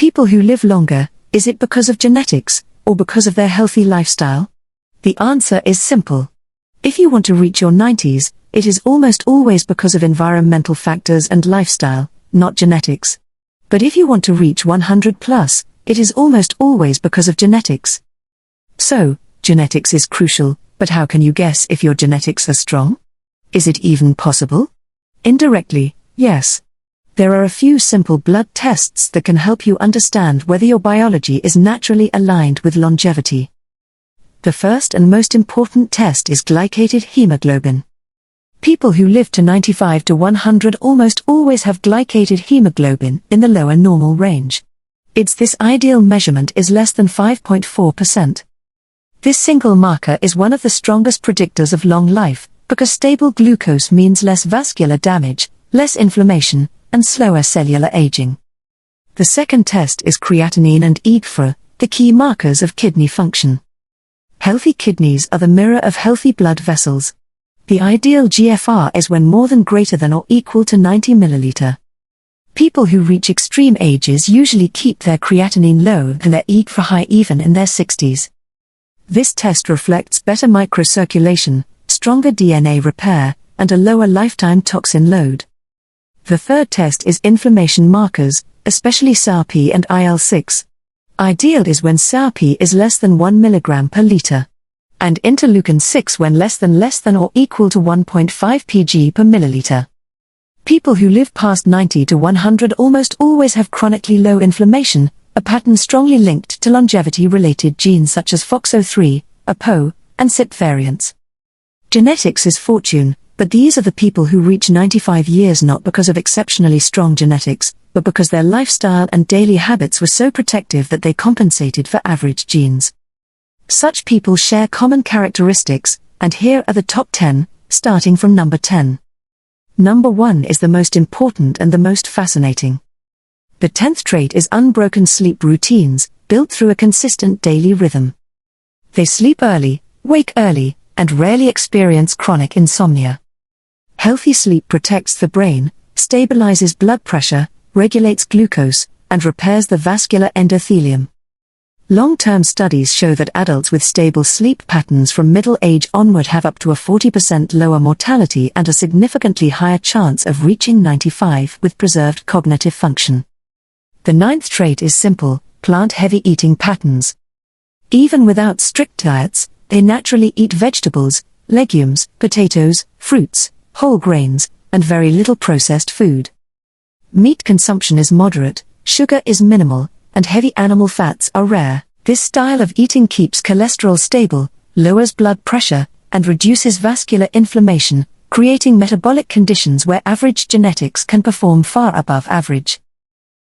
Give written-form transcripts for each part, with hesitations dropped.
People who live longer, is it because of genetics, or because of their healthy lifestyle? The answer is simple. If you want to reach your 90s, it is almost always because of environmental factors and lifestyle, not genetics. But if you want to reach 100 plus, it is almost always because of genetics. So, genetics is crucial, but how can you guess if your genetics are strong? Is it even possible? Indirectly, yes. There are a few simple blood tests that can help you understand whether your biology is naturally aligned with longevity. The first and most important test is glycated hemoglobin. People who live to 95 to 100 almost always have glycated hemoglobin in the lower normal range. This ideal measurement is less than 5.4%. This single marker is one of the strongest predictors of long life, because stable glucose means less vascular damage, less inflammation, and slower cellular aging. The second test is creatinine and eGFR, the key markers of kidney function. Healthy kidneys are the mirror of healthy blood vessels. The ideal GFR is when more than greater than or equal to 90 milliliter. People who reach extreme ages usually keep their creatinine low and their eGFR high even in their 60s. This test reflects better microcirculation, stronger DNA repair, and a lower lifetime toxin load. The third test is inflammation markers, especially SARP and IL-6. Ideal is when SARP is less than 1 mg per liter, and interleukin-6 when less than or equal to 1.5 pg per milliliter. People who live past 90 to 100 almost always have chronically low inflammation, a pattern strongly linked to longevity-related genes such as FOXO3, APO, and CYP variants. Genetics is fortune, but these are the people who reach 95 years not because of exceptionally strong genetics, but because their lifestyle and daily habits were so protective that they compensated for average genes. Such people share common characteristics, and here are the top 10, starting from number 10. Number 1 is the most important and the most fascinating. The 10th trait is unbroken sleep routines, built through a consistent daily rhythm. They sleep early, wake early, and rarely experience chronic insomnia. Healthy sleep protects the brain, stabilizes blood pressure, regulates glucose, and repairs the vascular endothelium. Long-term studies show that adults with stable sleep patterns from middle age onward have up to a 40% lower mortality and a significantly higher chance of reaching 95 with preserved cognitive function. The 9th trait is simple, plant-heavy eating patterns. Even without strict diets, they naturally eat vegetables, legumes, potatoes, fruits, whole grains, and very little processed food. Meat consumption is moderate, sugar is minimal, and heavy animal fats are rare. This style of eating keeps cholesterol stable, lowers blood pressure, and reduces vascular inflammation, creating metabolic conditions where average genetics can perform far above average.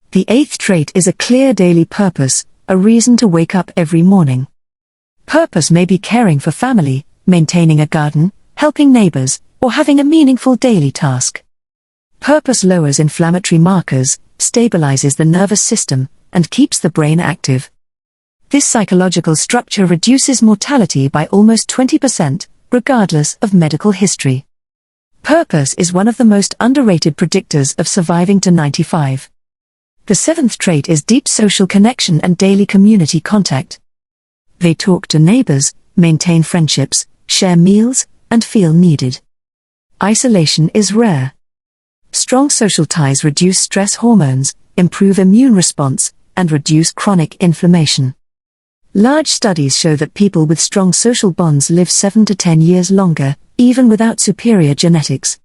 The 8th trait is a clear daily purpose, a reason to wake up every morning. Purpose may be caring for family, maintaining a garden, helping neighbors, or having a meaningful daily task. Purpose lowers inflammatory markers, stabilizes the nervous system, and keeps the brain active. This psychological structure reduces mortality by almost 20%, regardless of medical history. Purpose is one of the most underrated predictors of surviving to 95. The 7th trait is deep social connection and daily community contact. They talk to neighbors, maintain friendships, share meals, and feel needed. Isolation is rare. Strong social ties reduce stress hormones, improve immune response, and reduce chronic inflammation. Large studies show that people with strong social bonds live 7 to 10 years longer, even without superior genetics.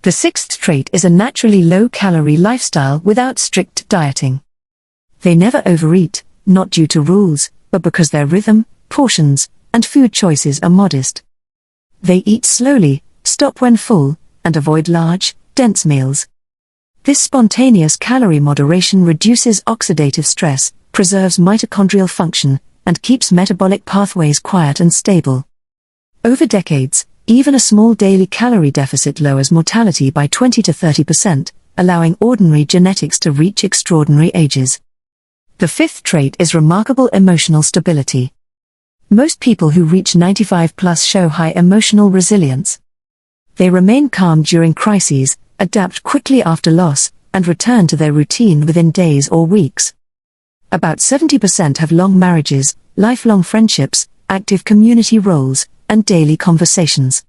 The 6th trait is a naturally low-calorie lifestyle without strict dieting. They never overeat, not due to rules, but because their rhythm, portions, and food choices are modest. They eat slowly, stop when full, and avoid large, dense meals. This spontaneous calorie moderation reduces oxidative stress, preserves mitochondrial function, and keeps metabolic pathways quiet and stable. Over decades, even a small daily calorie deficit lowers mortality by 20 to 30%, allowing ordinary genetics to reach extraordinary ages. The 5th trait is remarkable emotional stability. Most people who reach 95 plus show high emotional resilience. They remain calm during crises, adapt quickly after loss, and return to their routine within days or weeks. About 70% have long marriages, lifelong friendships, active community roles, and daily conversations.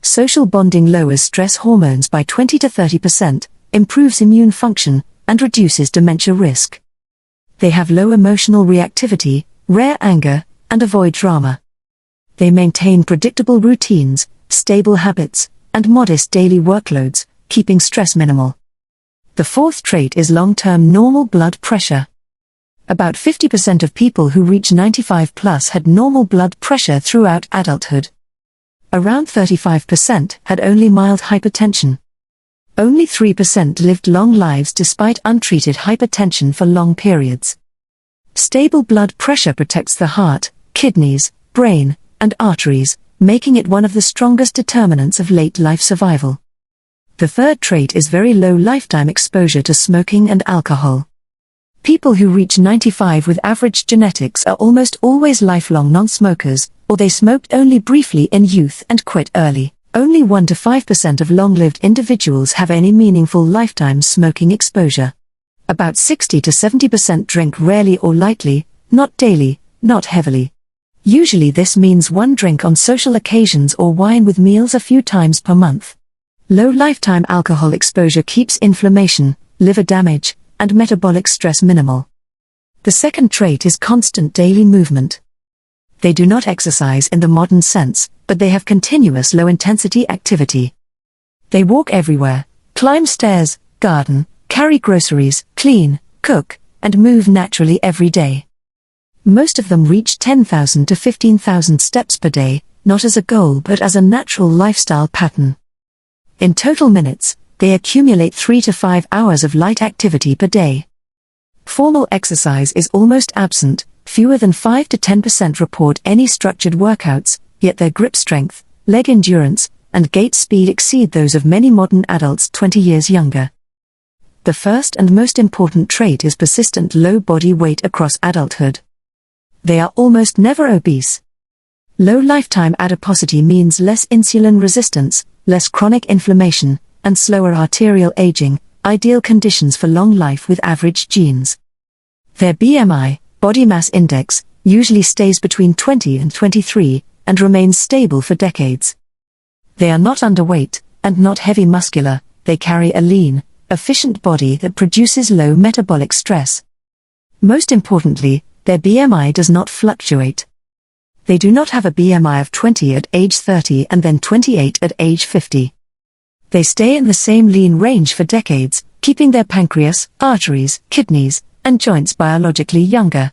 Social bonding lowers stress hormones by 20 to 30%, improves immune function, and reduces dementia risk. They have low emotional reactivity, rare anger, and avoid drama. They maintain predictable routines, stable habits, and modest daily workloads, keeping stress minimal. The fourth trait is long-term normal blood pressure. About 50% of people who reach 95 plus had normal blood pressure throughout adulthood. Around 35% had only mild hypertension. Only 3% lived long lives despite untreated hypertension for long periods. Stable blood pressure protects the heart, kidneys, brain, and arteries, making it one of the strongest determinants of late life survival. The third trait is very low lifetime exposure to smoking and alcohol. People who reach 95 with average genetics are almost always lifelong non-smokers, or they smoked only briefly in youth and quit early. Only 1 to 5% of long-lived individuals have any meaningful lifetime smoking exposure. About 60 to 70% drink rarely or lightly, not daily, not heavily. Usually this means one drink on social occasions or wine with meals a few times per month. Low lifetime alcohol exposure keeps inflammation, liver damage, and metabolic stress minimal. The second trait is constant daily movement. They do not exercise in the modern sense, but they have continuous low-intensity activity. They walk everywhere, climb stairs, garden, carry groceries, clean, cook, and move naturally every day. Most of them reach 10,000 to 15,000 steps per day, not as a goal but as a natural lifestyle pattern. In total minutes, they accumulate 3 to 5 hours of light activity per day. Formal exercise is almost absent, fewer than 5 to 10% report any structured workouts, yet their grip strength, leg endurance, and gait speed exceed those of many modern adults 20 years younger. The first and most important trait is persistent low body weight across adulthood. They are almost never obese. Low lifetime adiposity means less insulin resistance, less chronic inflammation, and slower arterial aging, ideal conditions for long life with average genes. Their BMI, body mass index, usually stays between 20 and 23, and remains stable for decades. They are not underweight, and not heavy muscular, they carry a lean, efficient body that produces low metabolic stress. Most importantly, their BMI does not fluctuate. They do not have a BMI of 20 at age 30 and then 28 at age 50. They stay in the same lean range for decades, keeping their pancreas, arteries, kidneys, and joints biologically younger.